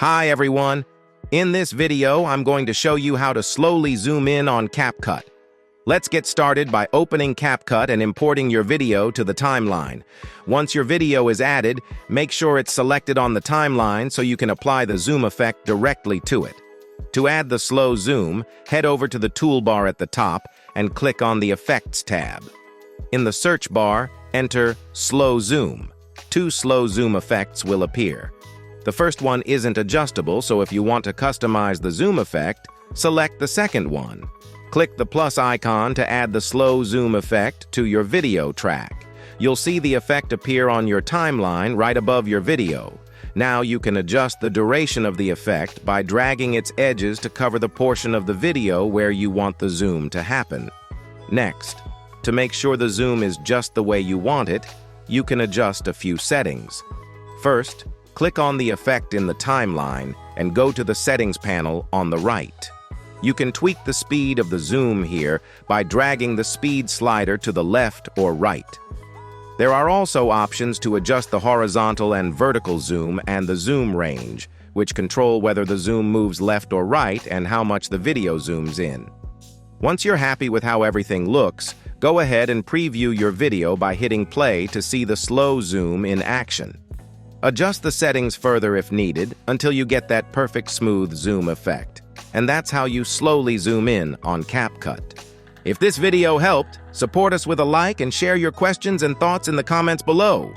Hi everyone! In this video, I'm going to show you how to slowly zoom in on CapCut. Let's get started by opening CapCut and importing your video to the timeline. Once your video is added, make sure it's selected on the timeline so you can apply the zoom effect directly to it. To add the slow zoom, head over to the toolbar at the top and click on the Effects tab. In the search bar, enter Slow Zoom. Two slow zoom effects will appear. The first one isn't adjustable, so if you want to customize the zoom effect, select the second one. Click the plus icon to add the slow zoom effect to your video track. You'll see the effect appear on your timeline right above your video. Now you can adjust the duration of the effect by dragging its edges to cover the portion of the video where you want the zoom to happen. Next, to make sure the zoom is just the way you want it, you can adjust a few settings. First, click on the effect in the timeline and go to the Settings panel on the right. You can tweak the speed of the zoom here by dragging the speed slider to the left or right. There are also options to adjust the horizontal and vertical zoom and the zoom range, which control whether the zoom moves left or right and how much the video zooms in. Once you're happy with how everything looks, go ahead and preview your video by hitting play to see the slow zoom in action. Adjust the settings further if needed until you get that perfect smooth zoom effect. And that's how you slowly zoom in on CapCut. If this video helped, support us with a like and share your questions and thoughts in the comments below.